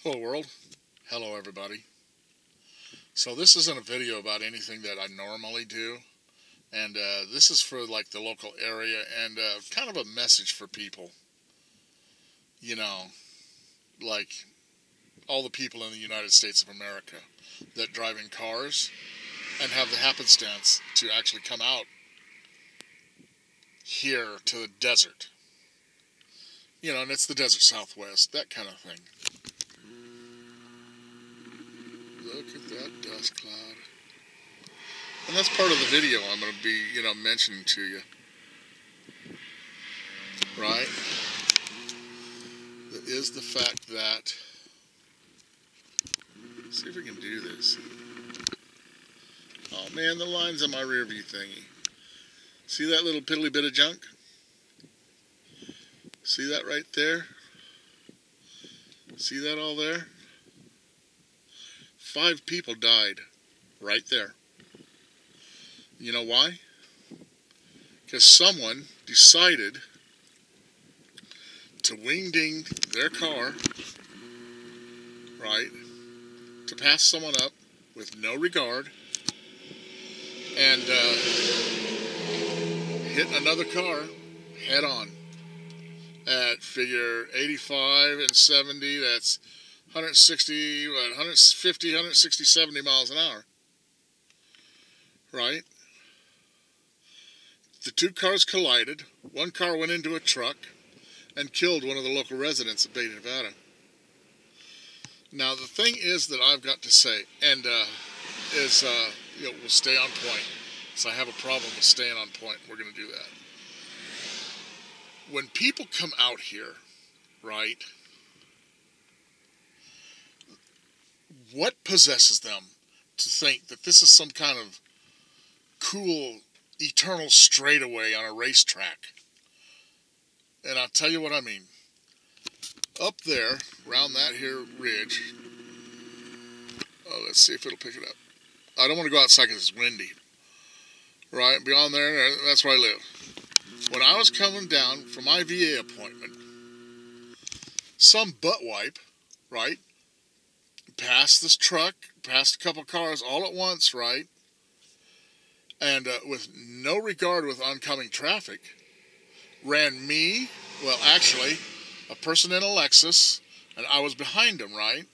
Hello world, hello everybody. So this isn't a video about anything that I normally do, and this is for like the local area and kind of a message for people. You know, like all the people in the United States of America that drive in cars and have the happenstance to actually come out here to the desert. You know, and it's the desert Southwest, that kind of thing. Look at that dust cloud. And that's part of the video I'm going to be, mentioning to you. Right? That is the fact that... Let's see if we can do this. Oh man, the line's on my rear view thingy. See that little piddly bit of junk? See that right there? See that all there? 5 people died right there. You know why? Because someone decided to wing-ding their car, right, to pass someone up with no regard and hit another car head on at figure 85 and 70, that's 160, 150, 160, 70 miles an hour. Right? The 2 cars collided. 1 car went into a truck and killed one of the local residents of Beatty, Nevada. Now, the thing is that I've got to say, and we'll stay on point. So I have a problem with staying on point. We're going to do that. When people come out here, right, what possesses them to think that this is some kind of cool, eternal straightaway on a racetrack? And I'll tell you what I mean. Up there, around that here ridge, let's see if it'll pick it up. I don't want to go outside because it's windy. Right, beyond there, that's where I live. When I was coming down from my VA appointment, some butt wipe, right, passed this truck, passed a couple cars all at once, right, and with no regard with oncoming traffic, ran me, well, actually, a person in a Lexus, and I was behind him, right,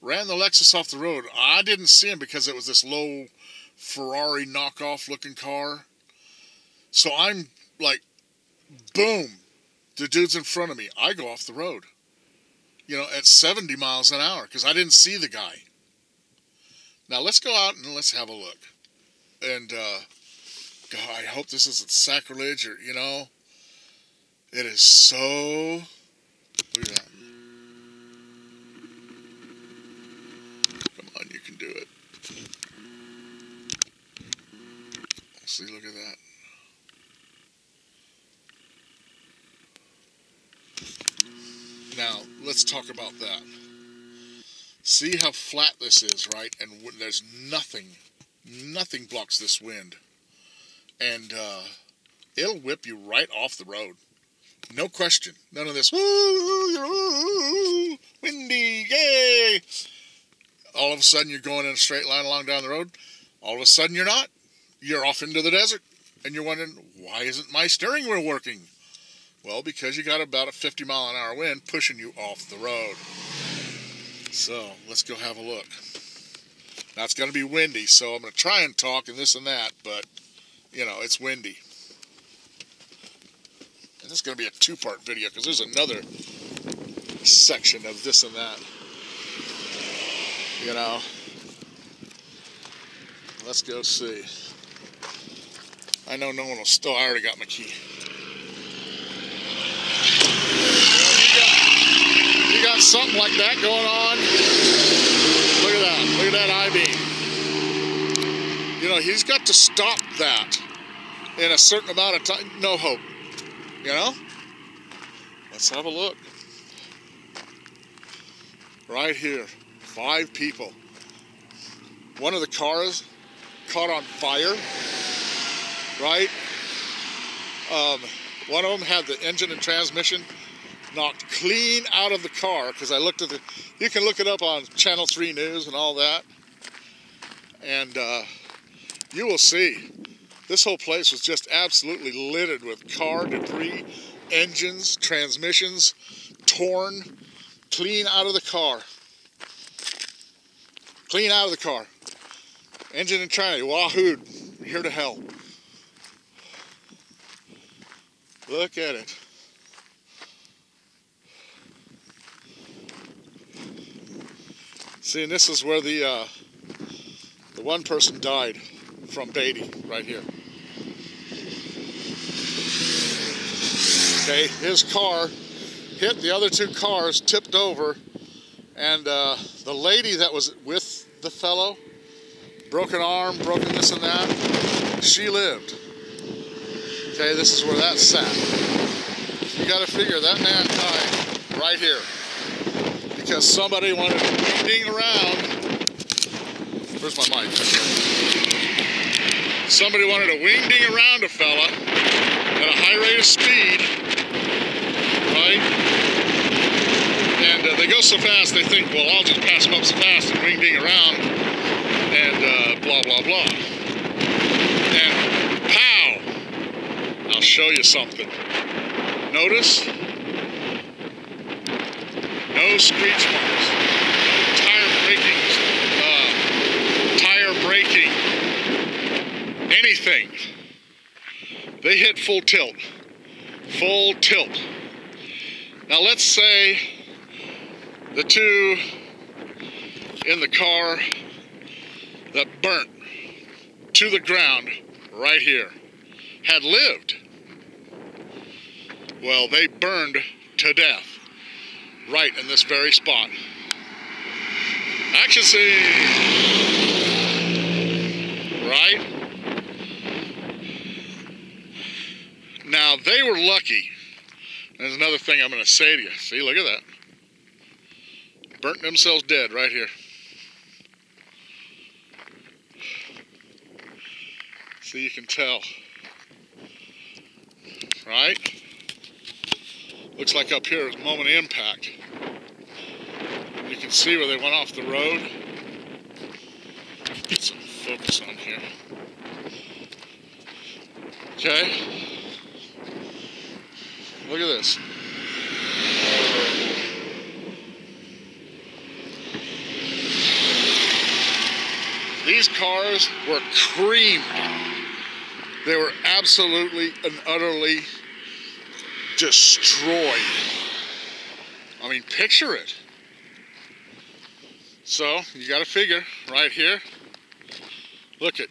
ran the Lexus off the road. I didn't see him because it was this low Ferrari knockoff looking car. So I'm like, boom, the dude's in front of me. I go off the road, at 70 miles an hour because I didn't see the guy. Now let's go out and let's have a look. And God, I hope this isn't sacrilege or, it is so, look at that. Come on, you can do it. See, look at that. Now, let's talk about that. See how flat this is, right? And there's nothing blocks this wind. And it'll whip you right off the road. No question. None of this, woo, windy, yay. All of a sudden you're going in a straight line along down the road. All of a sudden you're not. You're off into the desert. And you're wondering, why isn't my steering wheel working? Well, because you got about a 50 mile an hour wind pushing you off the road. So, let's go have a look. Now, it's going to be windy, so I'm going to try and talk and this and that, but, it's windy. And this is going to be a 2-part video, because there's another section of this and that. Let's go see. I know no one will stop. I already got my key. You got something like that going on. Look at that. Look at that I-beam. He's got to stop that in a certain amount of time. No hope. Let's have a look. Right here. 5 people. One of the cars caught on fire. Right? One of them had the engine and transmission knocked clean out of the car, because I looked at the, you can look it up on Channel 3 News and all that, and you will see this whole place was just absolutely littered with car debris, engines, transmissions, torn clean out of the car. Clean out of the car. Engine and tranny, wahooed, here to hell. Look at it. See, and this is where the one person died from Beatty, right here. Okay, his car hit the other two cars, tipped over, and the lady that was with the fellow, broken arm, broken this and that, she lived. Okay, this is where that sat. You gotta figure that man died right here because somebody wanted to ding around. Where's my mic? Somebody wanted to wing ding around a fella at a high rate of speed, right? And they go so fast they think, well, I'll just pass them up so fast and wing ding around and blah blah blah. And pow! I'll show you something. Notice? No screech marks. Tire braking. Anything. They hit full tilt. Full tilt. Now let's say the two in the car that burnt to the ground right here had lived. Well, they burned to death right in this very spot. Action scene! Right? Now, they were lucky. There's another thing I'm going to say to you. See, look at that. Burnt themselves dead right here. See, you can tell. Right? Looks like up here is moment of impact. You can see where they went off the road. Get some focus on here. Okay. Look at this. These cars were creamed. They were absolutely and utterly destroyed. I mean, picture it. So, you gotta figure, right here, look it.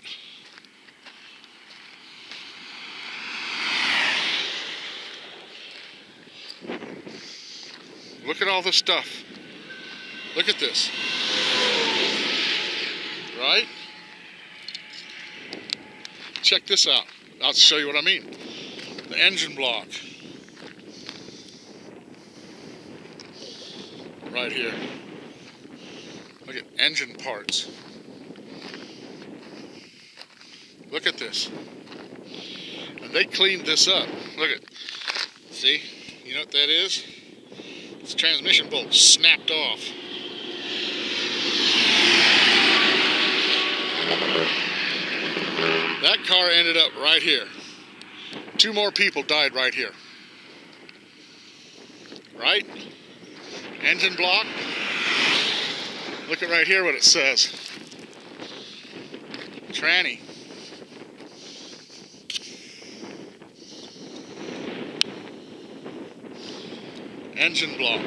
Look at all this stuff. Look at this. Right? Check this out. I'll show you what I mean. The engine block. Right here. Look at engine parts. Look at this. And they cleaned this up. Look at, see? You know what that is? It's a transmission bolt snapped off. That car ended up right here. 2 more people died right here. Right? Engine block. Look at right here what it says. Tranny. Engine block.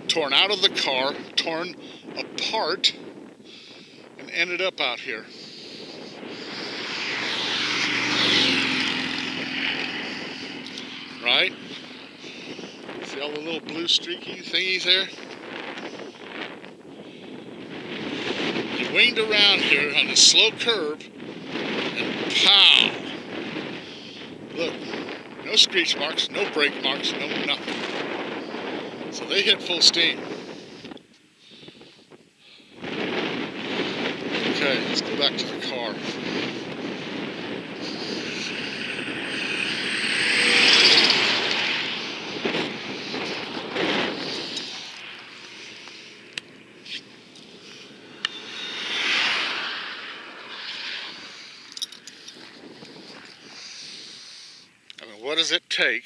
Torn out of the car, torn apart, and ended up out here. Right? See all the little blue streaky thingies there? He winged around here on a slow curve, and pow! Look, no screech marks, no brake marks, no nothing. So they hit full steam. Okay, let's go back to the car. take,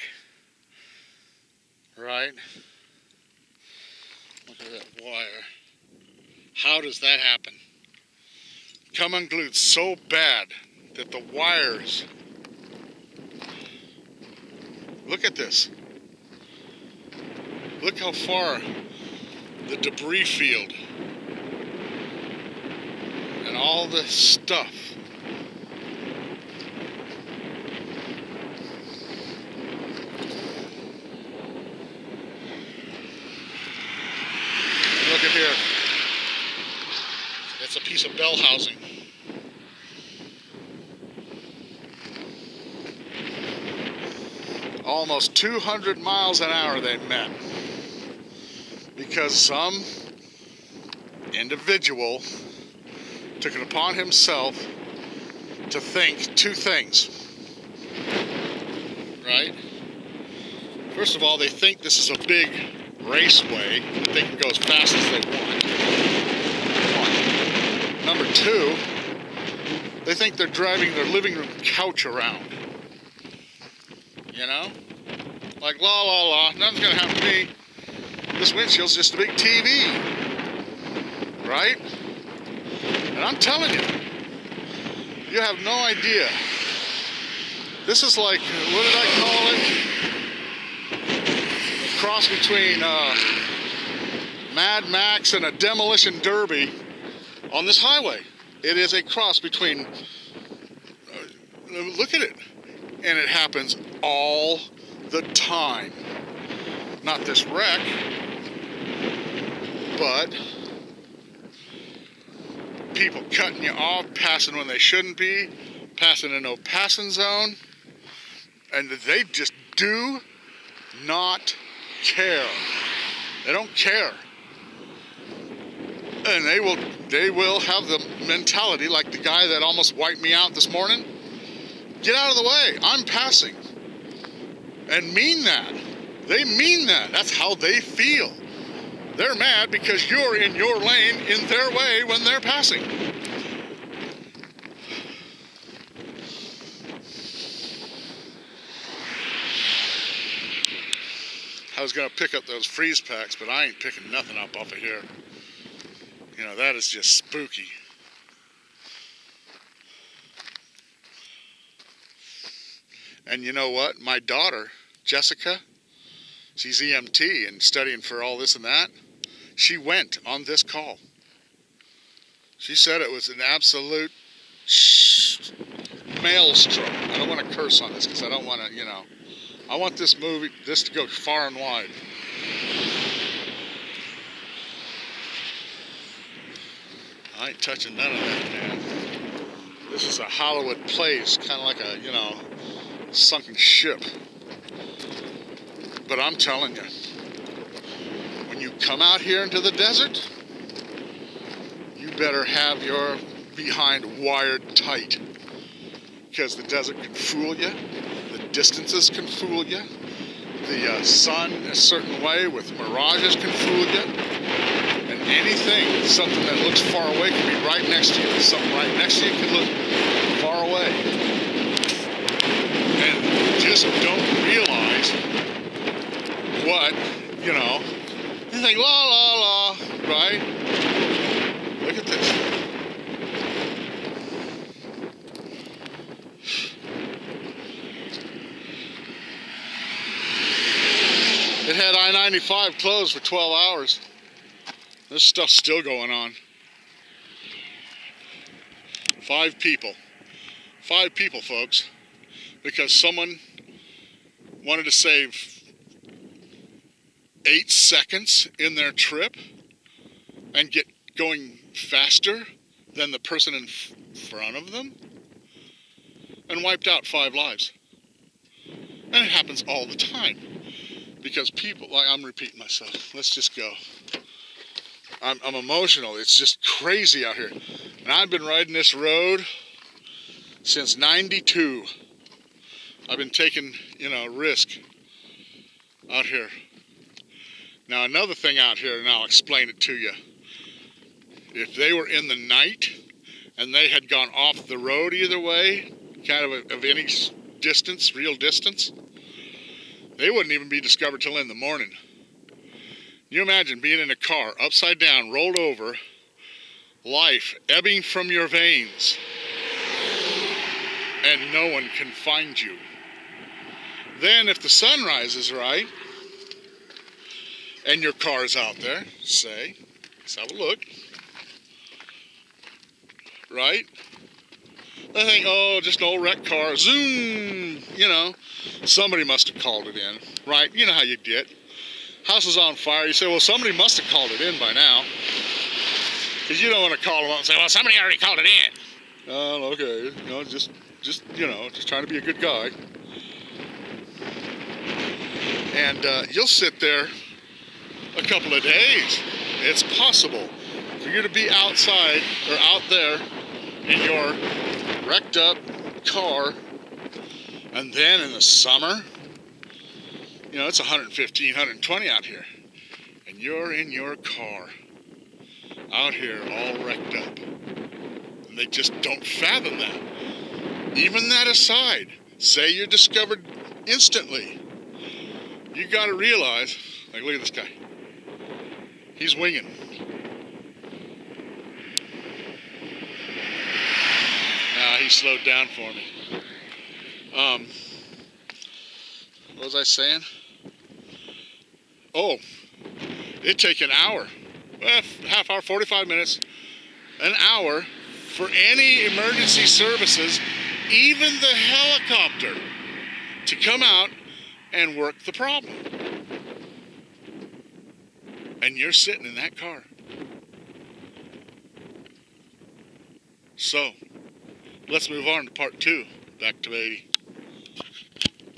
right? Look at that wire. How does that happen? Come unglued so bad that the wires, look at this. Look how far the debris field and all this stuff. Look at here. That's a piece of bell housing. Almost 200 miles an hour they met because some individual took it upon himself to think two things, right? First of all, they think this is a big raceway that they can go as fast as they want. One. Number two, they think they're driving their living room couch around. You know? Like, la la la, nothing's gonna happen to me. This windshield's just a big TV. Right? And I'm telling you, you have no idea. This is like, what did I call it? A cross between Mad Max and a demolition derby on this highway. It is a cross between, look at it. And it happens all the time. Not this wreck, but people cutting you off, passing when they shouldn't be, passing in no passing zone, and they just do not care. They don't care. And they will have the mentality like the guy that almost wiped me out this morning. Get out of the way. I'm passing. And mean that. They mean that. That's how they feel. They're mad because you're in your lane in their way when they're passing. I was going to pick up those freeze packs, but I ain't picking nothing up off of here. You know, that is just spooky. And you know what? My daughter, Jessica, she's EMT and studying for all this and that. She went on this call. She said it was an absolute maelstrom. I don't want to curse on this because I don't want to, you know. I want this to go far and wide. I ain't touching none of that, man. This is a Hollywood place, kind of like a, you know, sunken ship. But I'm telling you, when you come out here into the desert, you better have your behind wired tight, because the desert can fool you, the distances can fool you, the sun a certain way with mirages can fool you, and anything, something that looks far away can be right next to you, something right next to you can look far away. And just don't realize what, you know, you think, la, la, la, right? Look at this. It had I-95 closed for 12 hours. This stuff's still going on. 5 people. 5 people, folks. Because someone wanted to save 8 seconds in their trip and get going faster than the person in front of them and wiped out 5 lives. And it happens all the time because people, like, I'm repeating myself. Let's just go. I'm emotional. It's just crazy out here. And I've been riding this road since '92. I've been taking, you know, risk out here. Now, another thing out here, and I'll explain it to you. If they were in the night and they had gone off the road either way, kind of any distance, real distance, They wouldn't even be discovered till in the morning. You imagine being in a car, upside down, rolled over, life ebbing from your veins, and no one can find you. Then if the sun rises, right, and your car's out there, say, let's have a look, right? They think, oh, just an old wrecked car, zoom, you know, somebody must have called it in, right? You know how you get. House is on fire, you say, well, somebody must have called it in by now. Because you don't want to call them up and say, well, somebody already called it in. Oh, okay, you know, just trying to be a good guy. And you'll sit there a couple of days. It's possible for you to be outside or out there in your wrecked up car, and then in the summer, you know, it's 115, 120 out here, and you're in your car out here all wrecked up, and they just don't fathom that. Even that aside, say you're discovered instantly, you got to realize, like, look at this guy, he's winging. He slowed down for me. What was I saying? Oh, it'd take an hour, half hour, 45 minutes, an hour for any emergency services, even the helicopter, to come out and work the problem. And you're sitting in that car. So, let's move on to part 2. Back to 80.